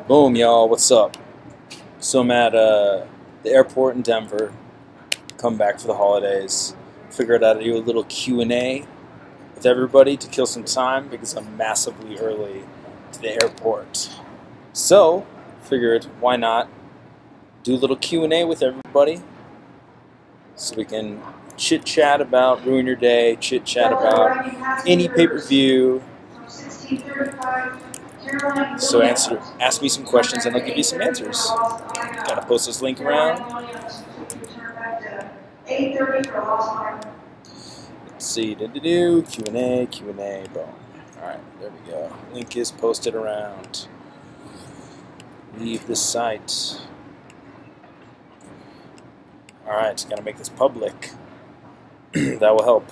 Boom, y'all. What's up? So I'm at the airport in Denver. Come back for the holidays. Figured out to do a little Q&A with everybody to kill some time because I'm massively early to the airport. So figured, why not do a little Q&A with everybody so we can chit-chat about Ruin Your Day, chit-chat about any pay-per-view. So ask me some questions and I'll give you some answers. Gotta post this link around. Let's see, Q&A, boom. Alright, there we go. Link is posted around. Leave the site. Alright, gotta make this public. That will help.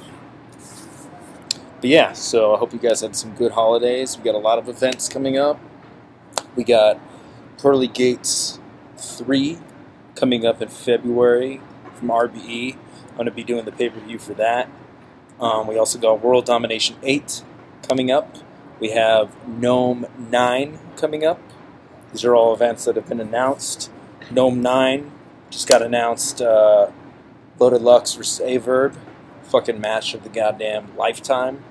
But yeah, so I hope you guys had some good holidays. We got a lot of events coming up. We got Pearly Gates 3 coming up in February from RBE. I'm going to be doing the pay-per-view for that. We also got World Domination 8 coming up. We have Gnome 9 coming up. These are all events that have been announced. Gnome 9 just got announced. Loaded Lux versus Averb. Fucking match of the goddamn lifetime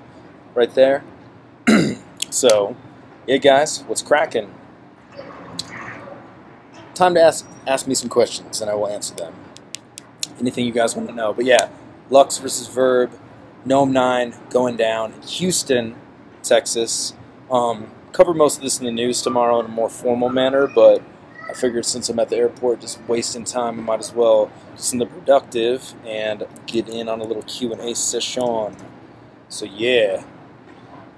right there. So, yeah guys, what's cracking? Time to ask me some questions and I will answer them. Anything you guys want to know. But yeah, Lux versus Verb, Gnome 9 going down in Houston, Texas. Cover most of this in the news tomorrow in a more formal manner, but I figured since I'm at the airport just wasting time, I might as well do something productive and get in on a little Q&A session. So yeah.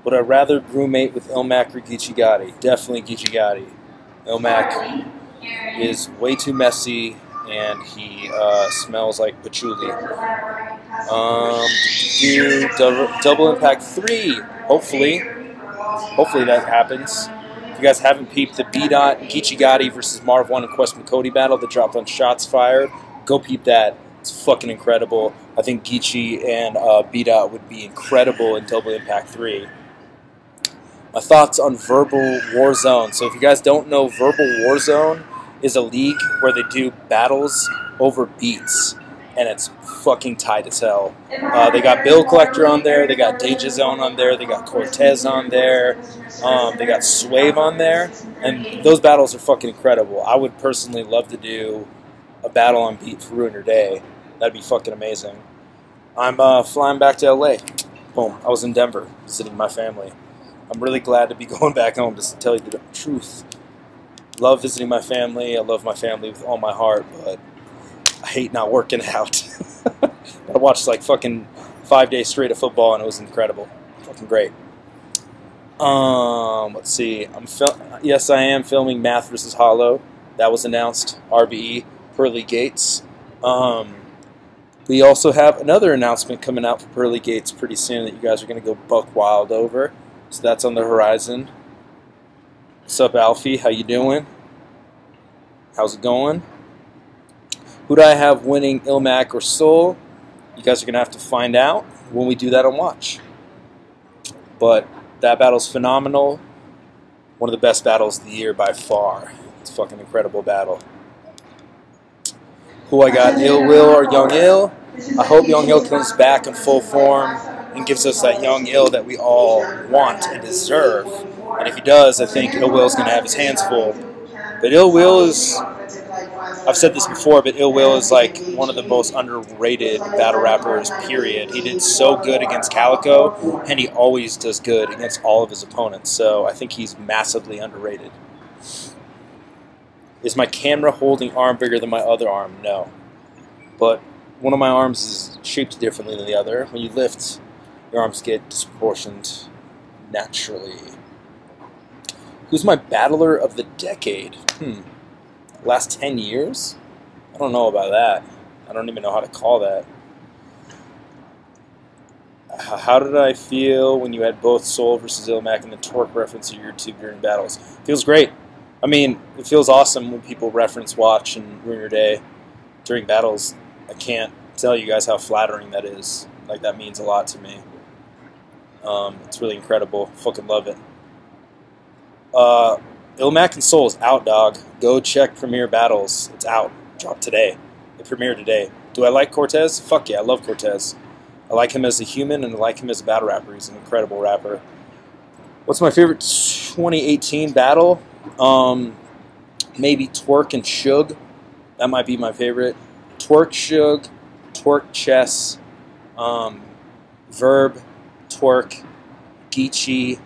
Would I rather roommate with Ilmac or Geechee Gotti? Definitely Geechee Gotti. Ilmac is way too messy and he smells like patchouli. Do Double Impact 3. Hopefully that happens. If you guys haven't peeped the B-Dot Geechee Gotti versus Marv 1 and Questman Cody battle that dropped on Shots Fired, go peep that. It's fucking incredible. I think Geechee and B-Dot would be incredible in Double Impact 3. My thoughts on Verbal Warzone. So if you guys don't know, Verbal Warzone is a league where they do battles over beats. And it's fucking tight as hell. They got Bill Collector on there. They got Danger Zone on there. They got Cortez on there. They got Swave on there. And those battles are fucking incredible. I would personally love to do a battle on beat for Ruin Your Day. That'd be fucking amazing. I'm flying back to LA. Boom. I was in Denver visiting my family. I'm really glad to be going back home to tell you the truth. Love visiting my family. I love my family with all my heart, but I hate not working out. I watched like fucking 5 days straight of football and it was incredible. Fucking great. Let's see. Yes, I am filming Math vs. Hollow. That was announced. RBE, Pearly Gates. We also have another announcement coming out for Pearly Gates pretty soon that you guys are going to go buck wild over. So that's on the horizon. What's up, Alfie? How you doing? How's it going? Who do I have winning, Ilmac or Soul? You guys are going to have to find out when we do that on Watch. But that battle's phenomenal. One of the best battles of the year by far. It's a fucking incredible battle. Who I got, Ill Will or Young Ill? I hope Young Ill comes back in full form and gives us that Young Ill that we all want and deserve. And if he does, I think Ill Will's going to have his hands full. But Ill Will is... I've said this before, but Ill Will is like one of the most underrated battle rappers, period. He did so good against Calico, and he always does good against all of his opponents. So I think he's massively underrated. Is my camera holding arm bigger than my other arm? No. But one of my arms is shaped differently than the other. When you lift, your arms get disproportioned naturally. Who's my battler of the decade? Last 10 years? I don't know about that. I don't even know how to call that. How did I feel when you had both Soul versus Ilmac and the Torque reference to your YouTube during battles? Feels great. I mean, it feels awesome when people reference Watch and Ruin Your Day during battles. I can't tell you guys how flattering that is. Like, that means a lot to me. It's really incredible. Fucking love it. Ilmac and Soul is out, dog. Go check Premiere Battles. It's out. Dropped today. It premiered today. Do I like Cortez? Fuck yeah, I love Cortez. I like him as a human, and I like him as a battle rapper. He's an incredible rapper. What's my favorite 2018 battle? Maybe Twerk and Suge. That might be my favorite. Twerk, Suge, Twerk, Chess, Verb, Twerk, Geechee.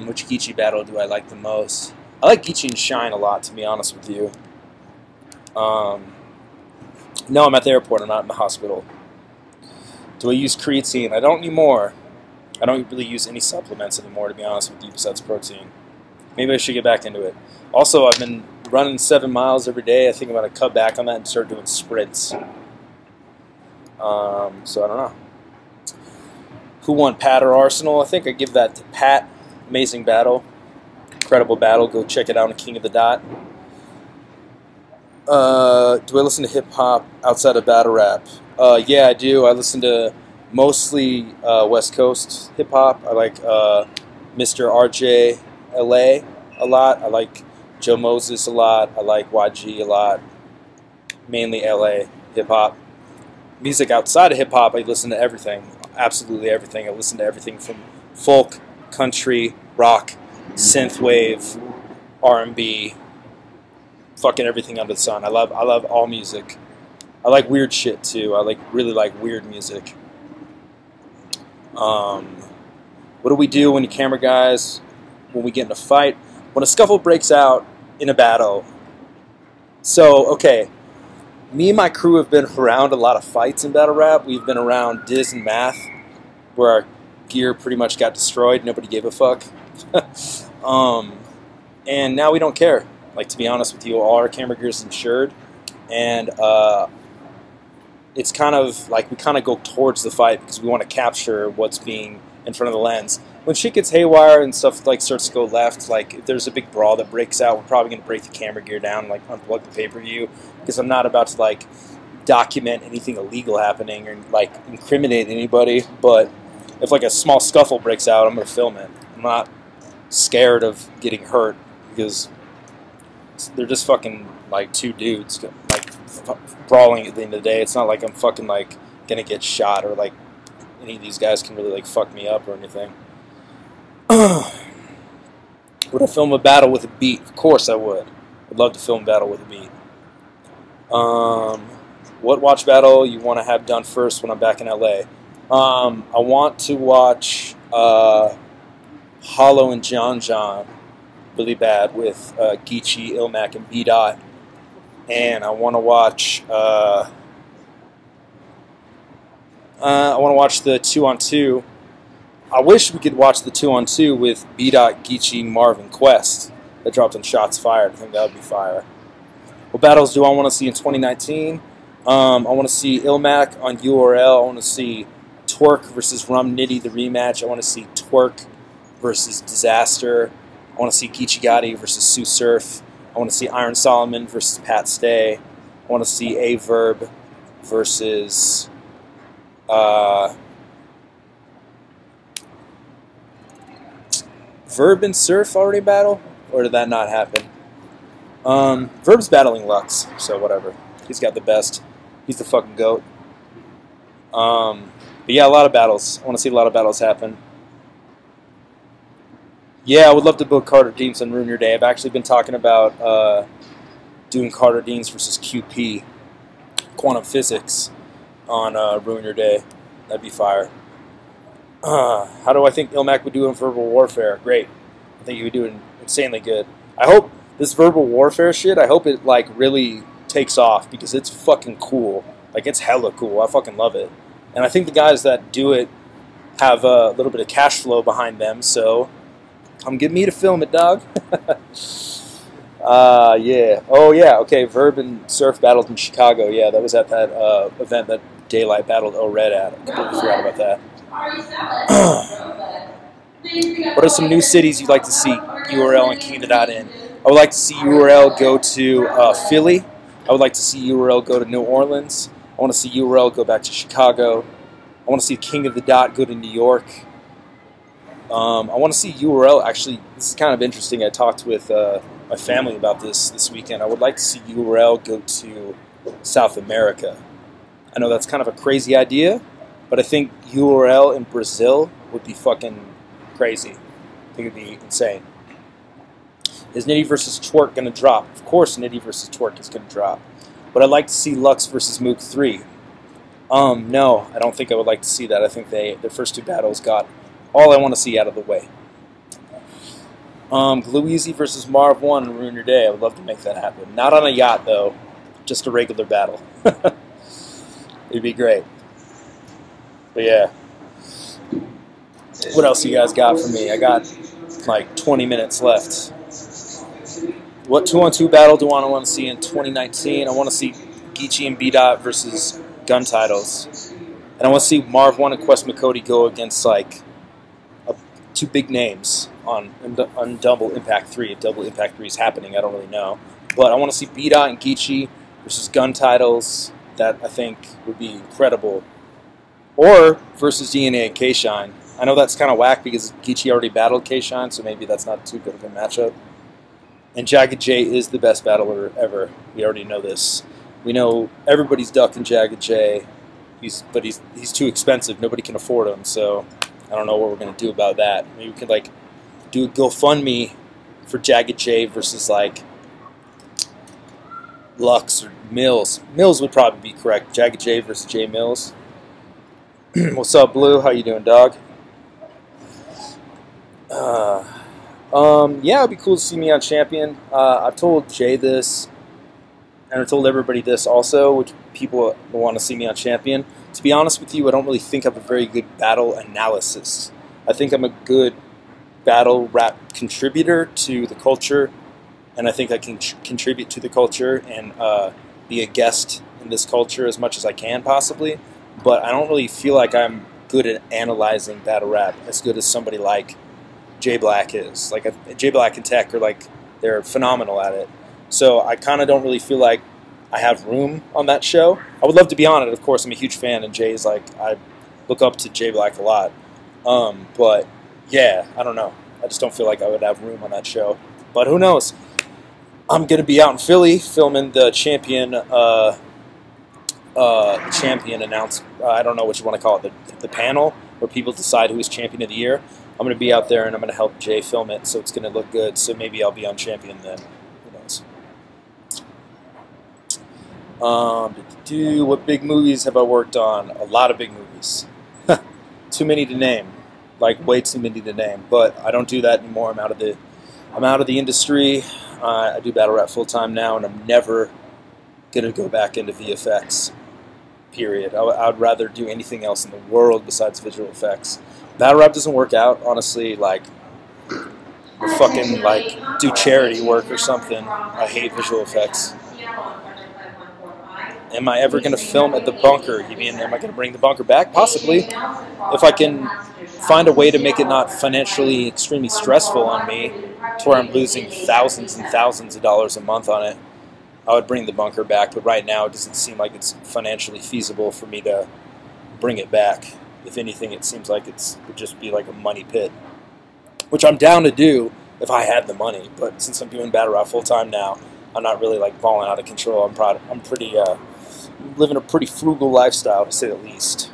Which Geechee battle do I like the most? I like Geechee and Shine a lot, to be honest with you. No, I'm at the airport. I'm not in the hospital. Do I use creatine? I don't anymore. I don't really use any supplements anymore, to be honest with you, besides protein. Maybe I should get back into it. Also, I've been running 7 miles every day. I think I'm going to cut back on that and start doing sprints. So I don't know. Who won, Pat or Arsenal? I think I give that to Pat. Amazing battle. Incredible battle. Go check it out on King of the Dot. Do I listen to hip-hop outside of battle rap? Yeah, I do. I listen to mostly West Coast hip-hop. I like Mr. RJ LA a lot. I like Joe Moses a lot. I like YG a lot. Mainly LA hip-hop. Music outside of hip-hop, I listen to everything. Absolutely everything. I listen to everything from folk, country, rock, synthwave, R&B, fucking everything under the sun. I love all music. I like weird shit too. I really like weird music. What do we do when you camera guys, when we get in a fight? When a scuffle breaks out in a battle. So, okay, me and my crew have been around a lot of fights in battle rap. We've been around Diz and Math, where our gear pretty much got destroyed. Nobody gave a fuck. And now we don't care. Like, to be honest with you, all our camera gear is insured. And it's kind of like we kind of go towards the fight because we want to capture what's being in front of the lens. When shit gets haywire and stuff like starts to go left, like if there's a big brawl that breaks out, we're probably going to break the camera gear down and like unplug the pay-per-view because I'm not about to like document anything illegal happening or like incriminate anybody. But if like a small scuffle breaks out, I'm going to film it. I'm not scared of getting hurt because they're just fucking like two dudes like brawling at the end of the day. It's not like I'm fucking like going to get shot or like any of these guys can really like fuck me up or anything. Would I film a battle with a beat? Of course I would. I'd love to film a battle with a beat. What watch battle you want to have done first when I'm back in LA? I want to watch Hollow and John John really bad with Geechee, Ilmac, and B-Dot. And I want to watch the 2-on-2. I wish we could watch the 2-on-2 with B-Dot, Geechee, Marvin, Quest. That dropped on Shots Fired. I think that would be fire. What battles do I want to see in 2019? I want to see Ilmac on URL. I want to see Twerk versus Rum Nitty, the rematch. I want to see Twerk versus Disaster. I want to see Geechee Gotti versus Sue Surf. I want to see Iron Solomon versus Pat Stay. I want to see A Verb versus Verb and Surf already battle? Or did that not happen? Verb's battling Lux, so whatever. He's got the best. He's the fucking GOAT. But yeah, a lot of battles. I want to see a lot of battles happen. Yeah, I would love to book Carter Deans on Ruin Your Day. I've actually been talking about doing Carter Deans versus QP, Quantum Physics, on Ruin Your Day. That'd be fire. How do I think Ilmac would do in Verbal Warfare? Great. I think he would do it insanely good. I hope this Verbal Warfare shit, I hope it like really takes off because it's fucking cool. Like, it's hella cool. I fucking love it. And I think the guys that do it have a little bit of cash flow behind them, so come get me to film it, dog. Yeah. Oh, yeah. Okay, Verb and Surf battled in Chicago. Yeah, that was at that event that Daylight battled O-Red at. I completely forgot about that. What are some new cities you'd like to see URL and King of the Dot in? I would like to see URL go to Philly. I would like to see URL go to New Orleans. I want to see URL go back to Chicago. I want to see King of the Dot go to New York. I want to see URL. Actually, this is kind of interesting. I talked with my family about this weekend. I would like to see URL go to South America. I know that's kind of a crazy idea, but I think URL in Brazil would be fucking crazy. I think it'd be insane. Is Nitty versus Twerk going to drop? Of course Nitty versus Twerk is going to drop. But I'd like to see Lux versus Mook 3. No, I don't think I would like to see that. I think their first two battles got all I want to see out of the way. Glueasy versus Marv 1 and Ruin Your Day. I would love to make that happen. Not on a yacht, though. Just a regular battle. It'd be great. But yeah. What else you guys got for me? I got like 20 minutes left. What 2-on-2 battle do I want to see in 2019? I want to see Geechee and B-Dot versus Gun Titles. And I want to see Marv 1 and Quest McCody go against like two big names on Double Impact 3. If Double Impact 3 is happening, I don't really know. But I want to see B-Dot and Geechee versus Gun Titles. That I think would be incredible. Or versus DNA and K-Shine. I know that's kind of whack because Geechee already battled K-Shine, so maybe that's not too good of a matchup. And Jagged J is the best battler ever. We already know this. We know everybody's ducking Jagged J, but he's too expensive. Nobody can afford him, so I don't know what we're going to do about that. Maybe we could like do a GoFundMe for Jagged J versus like Lux or Mills. Mills would probably be correct. Jagged J versus J Mills. What's up, Blue? How you doing, dog? Yeah, it'd be cool to see me on Champion. I've told Jay this, and I told everybody this also, which people want to see me on Champion. To be honest with you, I don't really think I have a very good battle analysis. I think I'm a good battle rap contributor to the culture, and I think I can contribute to the culture and be a guest in this culture as much as I can possibly. But I don't really feel like I'm good at analyzing battle rap as good as somebody like J Black is. Like J Black and Tech are like, they're phenomenal at it. So I kind of don't really feel like I have room on that show. I would love to be on it, of course. I'm a huge fan, and Jay's like, I look up to J Black a lot. But yeah, I don't know. I just don't feel like I would have room on that show. But who knows? I'm gonna be out in Philly filming the champion announce. I don't know what you want to call it. The panel where people decide who is champion of the year. I'm going to be out there and I'm going to help Jay film it, so it's going to look good. So maybe I'll be on Champion then. Who knows? What big movies have I worked on? A lot of big movies. Too many to name. Like way too many to name. But I don't do that anymore. I'm out of the industry. I do battle rap full time now, and I'm never going to go back into VFX. Period. I'd rather do anything else in the world besides visual effects. Battle rap doesn't work out, honestly. Like, fucking like do charity work or something. I hate visual effects. Am I ever going to film at the bunker? You mean, am I going to bring the bunker back? Possibly. If I can find a way to make it not financially extremely stressful on me, to where I'm losing thousands and thousands of dollars a month on it, I would bring the bunker back. But right now, it doesn't seem like it's financially feasible for me to bring it back. If anything, it seems like it would just be like a money pit, which I'm down to do if I had the money. But since I'm doing battle rap full time now, I'm not really like balling out of control. I'm pretty living a pretty frugal lifestyle, to say the least.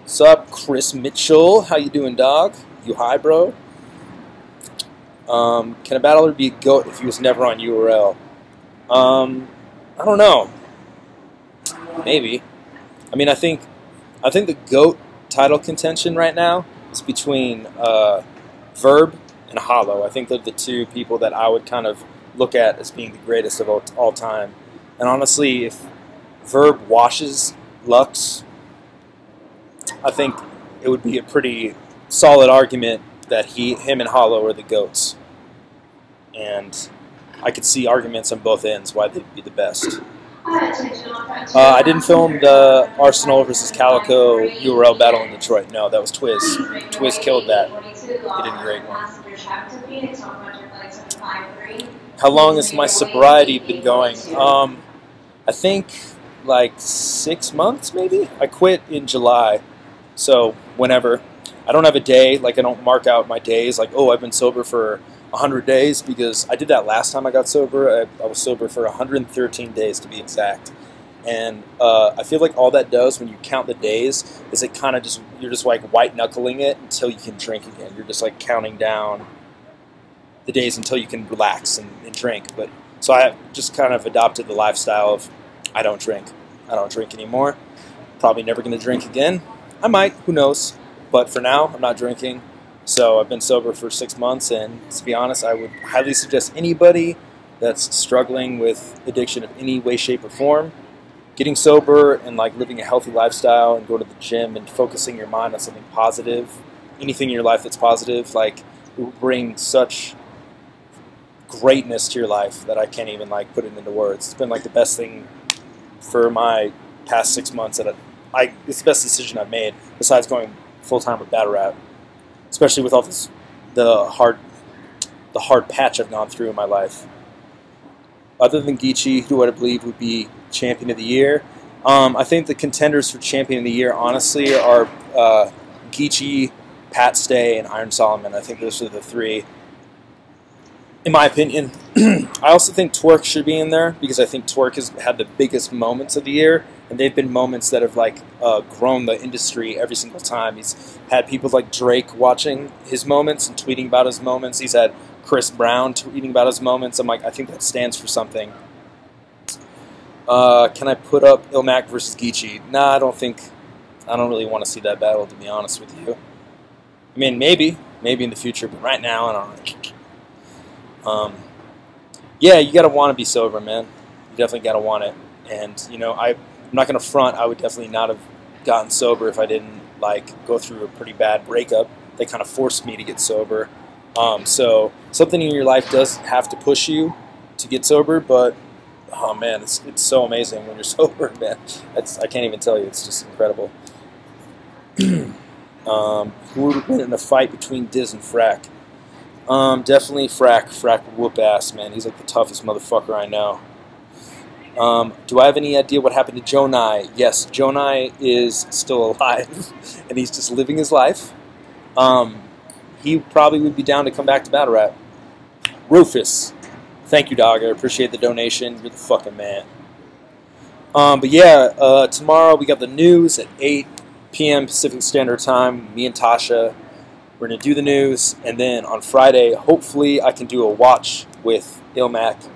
What's up, Chris Mitchell? How you doing, dog? You high, bro? Can a battler be a GOAT if he was never on URL? I don't know. Maybe. I mean, I think the GOAT title contention right now is between Verb and Hollow. I think they're the two people that I would kind of look at as being the greatest of all time. And honestly, if Verb washes Lux, I think it would be a pretty solid argument that him and Hollow are the GOATs. And I could see arguments on both ends why they'd be the best. I didn't film the Arsenal versus Calico URL battle in Detroit. No, that was Twiz. Twiz killed that. He did a great one. How long has my sobriety been going? I think like 6 months, maybe. I quit in July, so whenever. I don't have a day, like I don't mark out my days like, oh, I've been sober for 100 days, because I did that last time I got sober. I was sober for 113 days to be exact. And I feel like all that does when you count the days is it kind of just, you're just like white knuckling it until you can drink again. You're just like counting down the days until you can relax and drink. But so I have just kind of adopted the lifestyle of I don't drink. I don't drink anymore. Probably never going to drink again. I might, who knows. But for now, I'm not drinking. So I've been sober for 6 months, and to be honest, I would highly suggest anybody that's struggling with addiction of any way, shape, or form, getting sober and like living a healthy lifestyle and go to the gym and focusing your mind on something positive, anything in your life that's positive, like it will bring such greatness to your life that I can't even like put it into words. It's been like the best thing for my past 6 months that it's the best decision I've made besides going full time with battle rap, especially with all this the hard patch I've gone through in my life. Other than Geechee, who I believe would be champion of the year, I think the contenders for champion of the year honestly are Geechee, Pat Stay, and Iron Solomon. I think those are the three, in my opinion. I also think Twerk should be in there because I think Twerk has had the biggest moments of the year, and they've been moments that have like grown the industry every single time. He's had people like Drake watching his moments and tweeting about his moments. He's had Chris Brown tweeting about his moments. I'm like, I think that stands for something. Can I put up Ilmac versus Geechee? Nah, I don't really want to see that battle, to be honest with you. I mean, maybe in the future, but right now, I don't know. Yeah, you gotta want to be sober, man. You definitely gotta want it. And you know, I'm not gonna front. I would definitely not have gotten sober if I didn't like go through a pretty bad breakup. They kind of forced me to get sober. So something in your life does have to push you to get sober, but oh man, it's so amazing when you're sober, man. I can't even tell you. It's just incredible. Who would win in a fight between Diz and Frack? Definitely Frack. Frack would whoop ass, man. He's like the toughest motherfucker I know. Do I have any idea what happened to Jonai? Yes, Jonai is still alive, and he's just living his life. He probably would be down to come back to battle rap. Rufus, thank you, dog. I appreciate the donation. You're the fucking man. But yeah, tomorrow we got the news at 8 p.m. Pacific Standard Time. Me and Tasha, we're going to do the news. And then on Friday, hopefully I can do a watch with Ilmac,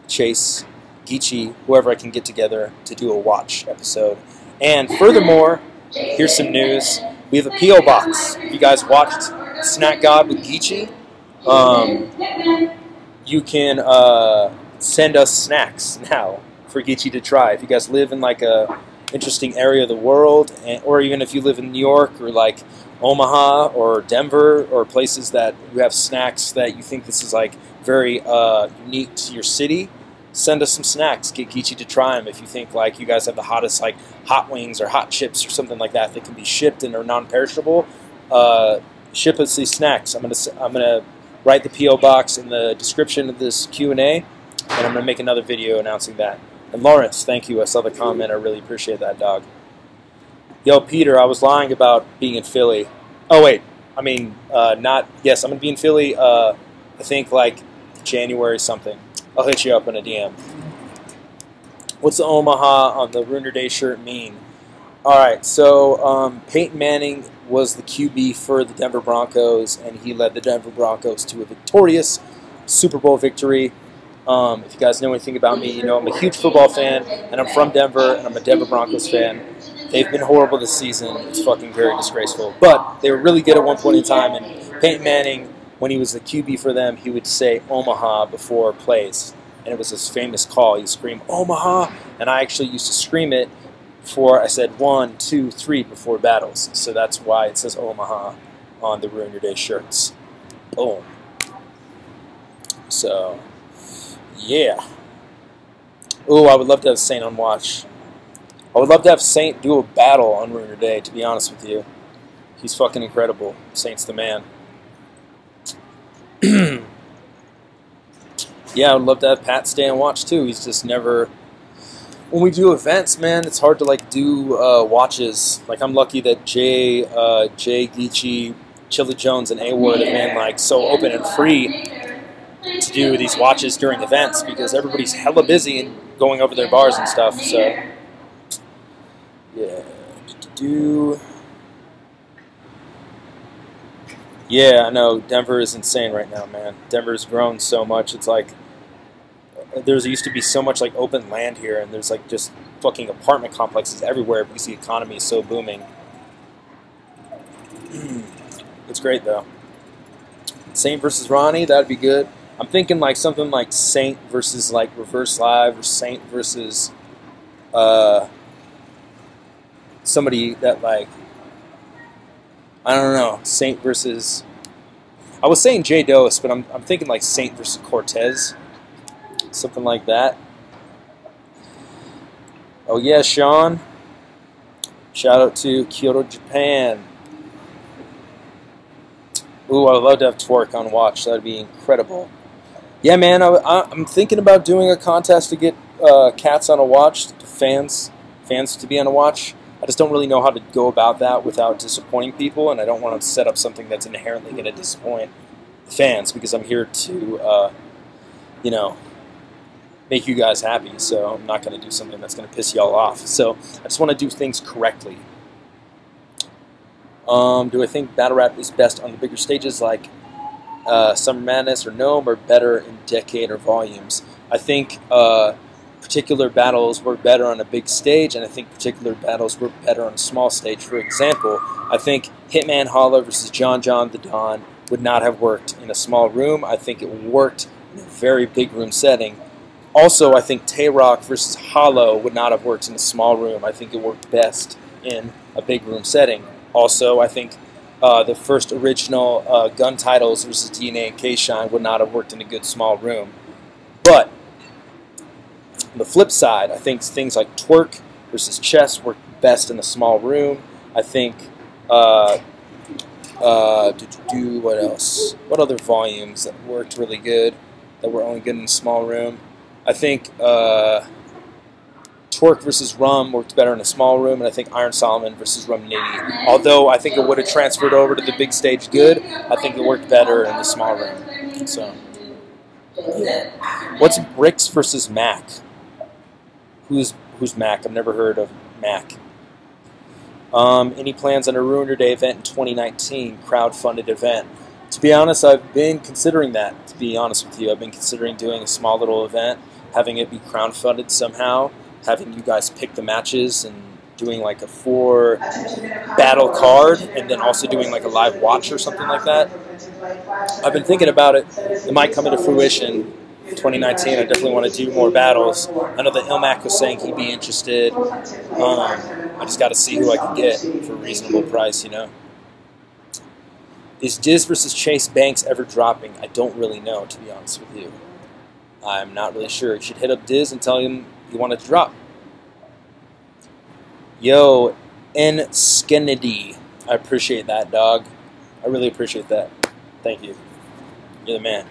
Chase, Geechee, whoever I can get together to do a watch episode. And furthermore, here's some news. We have a P.O. box. If you guys watched Snack God with Geechee, you can send us snacks now for Geechee to try. If you guys live in like a interesting area of the world, or even if you live in New York or like Omaha or Denver or places that you have snacks that you think this is like very unique to your city, send us some snacks. Get Geechee to try them. If you think like you guys have the hottest like hot wings or hot chips or something like that that can be shipped and are non-perishable, ship us these snacks. I'm gonna write the P.O. box in the description of this Q&A, and I'm gonna make another video announcing that. And Lawrence, thank you. I saw the comment. I really appreciate that, dog. Yo, Peter, I was lying about being in Philly. Oh wait, I mean not. Yes, I'm gonna be in Philly. I think like January something. I'll hit you up in a DM. What's the Omaha on the Ruiner Day shirt mean? Alright, so Peyton Manning was the QB for the Denver Broncos, and he led the Denver Broncos to a victorious Super Bowl victory. If you guys know anything about me, you know I'm a huge football fan, and I'm from Denver, and I'm a Denver Broncos fan. They've been horrible this season. It's fucking very disgraceful. But they were really good at one point in time, and Peyton Manning, when he was the QB for them, he would say Omaha before plays. And it was his famous call. He'd scream, Omaha! And I actually used to scream it before I said 1, 2, 3 before battles. So that's why it says Omaha on the Ruin Your Day shirts. Boom. So, yeah. Ooh, I would love to have Saint on watch. I would love to have Saint do a battle on Ruin Your Day, to be honest with you. He's fucking incredible. Saint's the man. Yeah, I would love to have Pat stay and watch too. He's just never when we do events, man, it's hard to like do watches. Like I'm lucky that Jay, Geechee, Chili Jones, and A-Ward have been like so open and free to do these watches during events because everybody's hella busy and going over their bars and stuff. So yeah, yeah, I know Denver is insane right now, man. Denver's grown so much. It's like there used to be so much like open land here, and there's like just fucking apartment complexes everywhere because the economy is so booming. It's great though. Saint versus Ronnie, that'd be good. I'm thinking like something like Saint versus like Reverse Live, or Saint versus somebody that like, I don't know, Saint versus, I was saying Jay Dose, but I'm thinking like Saint versus Cortez, something like that. Oh yeah, Sean, shout out to Kyoto, Japan. Ooh, I'd love to have Twerk on watch. That'd be incredible. Yeah, man, I'm thinking about doing a contest to get cats on a watch, fans to be on a watch. I just don't really know how to go about that without disappointing people, and I don't want to set up something that's inherently going to disappoint fans because I'm here to, you know, make you guys happy. So I'm not going to do something that's going to piss y'all off. So I just want to do things correctly. Do I think battle rap is best on the bigger stages like Summer Madness or Gnome, or better in Decade or Volumes? I think particular battles work better on a big stage, and I think particular battles work better on a small stage. For example, I think Hitman Holla versus John the Don would not have worked in a small room. I think it worked in a very big room setting. Also, I think Tay-Rock versus Hollow would not have worked in a small room. I think it worked best in a big room setting. Also, I think the first original Gun Titles versus DNA and K-Shine would not have worked in a good small room. But on the flip side, I think things like Twerk versus Chess work best in a small room. I think, what else? What other volumes that worked really good, that were only good in a small room? I think Twerk versus Rum worked better in a small room, and I think Iron Solomon versus Rum Nitty, although I think it would have transferred over to the big stage good, I think it worked better in the small room. So, yeah. What's Bricks versus Mac? Who's Mac? I've never heard of Mac. Any plans on a Ruiner Day event in 2019, crowd-funded event? To be honest, I've been considering that, to be honest with you. I've been considering doing a small little event, having it be crowd-funded somehow, having you guys pick the matches, and doing like a 4-battle card, and then also doing like a live watch or something like that. I've been thinking about it. It might come into fruition. 2019, I definitely want to do more battles. I know that Ilmac was saying he'd be interested. I just got to see who I can get for a reasonable price, you know. Is Diz versus Chase Banks ever dropping? I don't really know, to be honest with you. I'm not really sure. You should hit up Diz and tell him you want it to drop. Yo, N. Skennedy. I appreciate that, dog. I really appreciate that. Thank you. You're the man.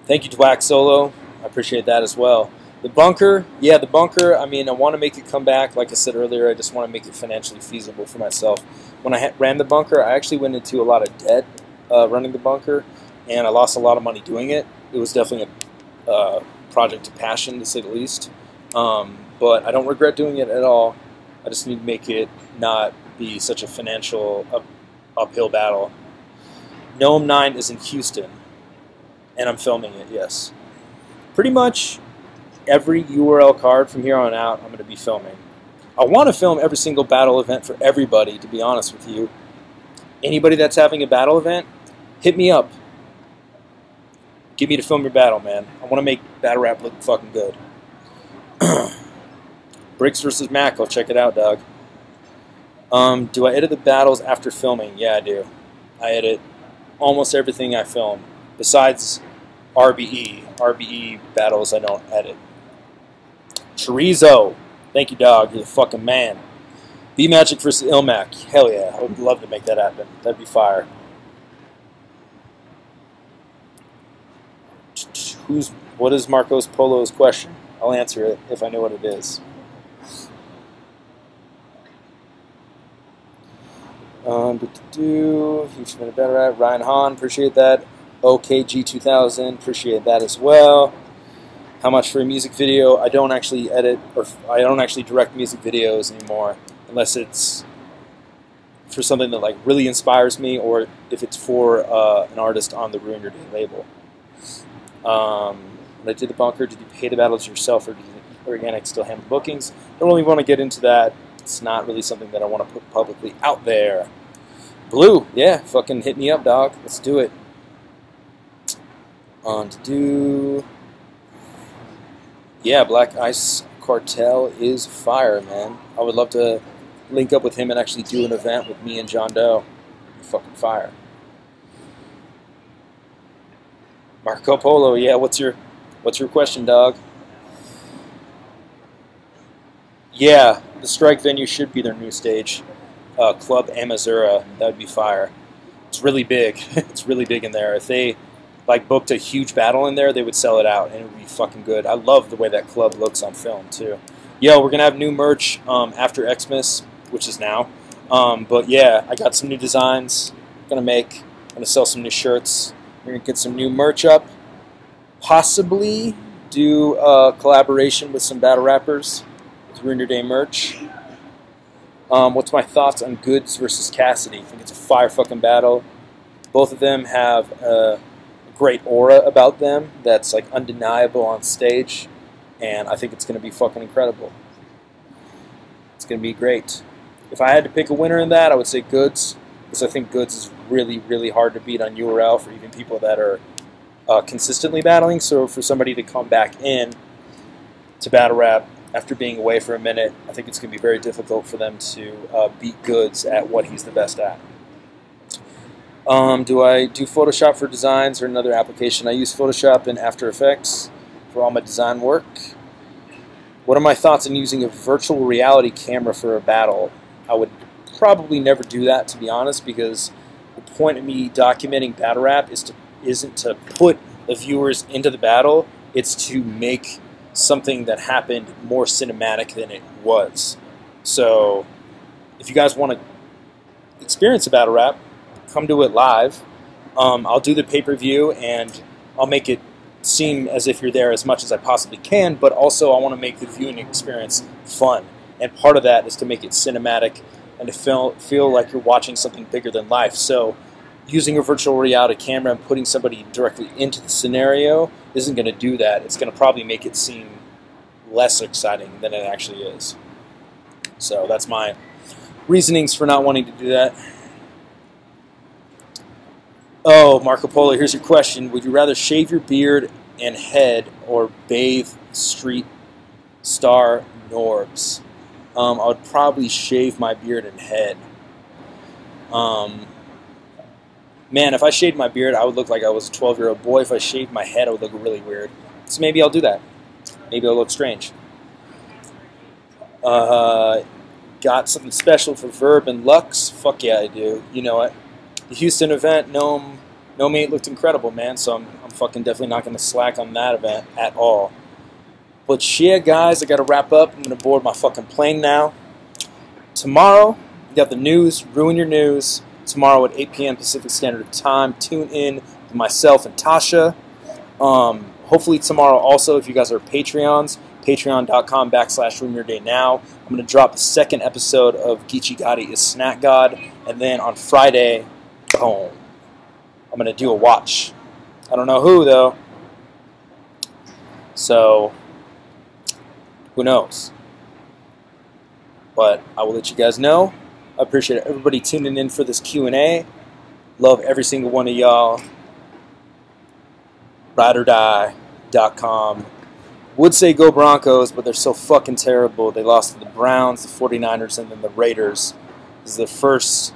Thank you, Twack Solo. I appreciate that as well. The bunker, yeah, the bunker, I mean, I want to make it come back. Like I said earlier, I just want to make it financially feasible for myself. When I ran the bunker, I actually went into a lot of debt running the bunker, and I lost a lot of money doing it. It was definitely a project of passion, to say the least. But I don't regret doing it at all. I just need to make it not be such a financial uphill battle. Gnome 9 is in Houston, and I'm filming it, yes. Pretty much every URL card from here on out, I'm going to be filming. I want to film every single battle event for everybody, to be honest with you. Anybody that's having a battle event, hit me up. Get me to film your battle, man. I want to make battle rap look fucking good. Bricks versus Mac, I'll check it out, dog. Do I edit the battles after filming? Yeah, I do. I edit almost everything I film, besides RBE. RBE battles I don't edit. Chorizo. Thank you, dog. You're the fucking man. B-Magic versus Ilmac. Hell yeah. I would love to make that happen. That'd be fire. What is Marcos Polo's question? I'll answer it if I know what it is. You've been better at Ryan Hahn, appreciate that. OKG2000, appreciate that as well. How much for a music video? I don't actually edit, or I don't actually direct music videos anymore, unless it's for something that like really inspires me, or if it's for an artist on the Ruin Your Day label. When I did the bunker, did you pay the battles yourself, or did Organic still handle bookings? I don't really want to get into that. It's not really something that I want to put publicly out there. Blue, yeah, fucking hit me up, dog. Let's do it. On to do. Yeah, Black Ice Cartel is fire, man. I would love to link up with him and actually do an event with me and John Doe. Fucking fire. Marco Polo, yeah. What's your question, dog? Yeah, the Strike venue should be their new stage. Club Amazura, that would be fire. It's really big. It's really big in there. If they like booked a huge battle in there, they would sell it out, and it would be fucking good. I love the way that club looks on film too. Yo, we're gonna have new merch after Xmas, which is now. But yeah, I got some new designs. Gonna sell some new shirts. We're gonna get some new merch up. Possibly do a collaboration with some battle rappers. Ruin Your Day merch. What's my thoughts on Goods versus Cassidy? I think it's a fire fucking battle. Both of them have a great aura about them that's like undeniable on stage, and I think it's going to be fucking incredible. It's going to be great. If I had to pick a winner in that, I would say Goods, because I think Goods is really, really hard to beat on URL for even people that are consistently battling. So for somebody to come back in to battle rap after being away for a minute, I think it's going to be very difficult for them to beat Goods at what he's the best at. Do I do Photoshop for designs or another application? I use Photoshop and After Effects for all my design work. What are my thoughts on using a virtual reality camera for a battle? I would probably never do that, to be honest, because the point of me documenting battle rap isn't to put the viewers into the battle, it's to make something that happened more cinematic than it was. So if you guys want to experience a battle rap, come to it live. I'll do the pay-per-view and I'll make it seem as if you're there as much as I possibly can, but also I want to make the viewing experience fun. And part of that is to make it cinematic and to feel like you're watching something bigger than life. So using a virtual reality camera and putting somebody directly into the scenario isn't going to do that. It's going to probably make it seem less exciting than it actually is. So that's my reasonings for not wanting to do that. Oh, Marco Polo, here's your question. Would you rather shave your beard and head or bathe street star Norbs? I would probably shave my beard and head. Man, if I shaved my beard, I would look like I was a 12-year-old boy. If I shaved my head, I would look really weird. So maybe I'll do that. Maybe I'll look strange. Got something special for Verb and Lux? Fuck yeah, I do. You know it. The Houston event, No Mate looked incredible, man. So I'm fucking definitely not going to slack on that event at all. But yeah, guys, I got to wrap up. I'm going to board my fucking plane now. Tomorrow, you got the news, Ruin Your News. Tomorrow at 8 p.m. Pacific Standard Time. Tune in with myself and Tasha. Hopefully tomorrow also, if you guys are Patreons, patreon.com/RuinYourDayNow. I'm going to drop the second episode of Geechee Gotti is Snack God. And then on Friday, boom, I'm going to do a watch. I don't know who, though. So, who knows? But I will let you guys know. I appreciate everybody tuning in for this Q&A. Love every single one of y'all. RYDOrDie.com. Would say go Broncos, but they're so fucking terrible. They lost to the Browns, the 49ers, and then the Raiders. This is their first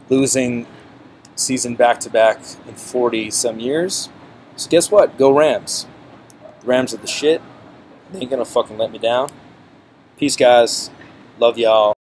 losing season back-to-back in 40-some years. So guess what? Go Rams. The Rams are the shit. They ain't gonna fucking let me down. Peace, guys. Love y'all.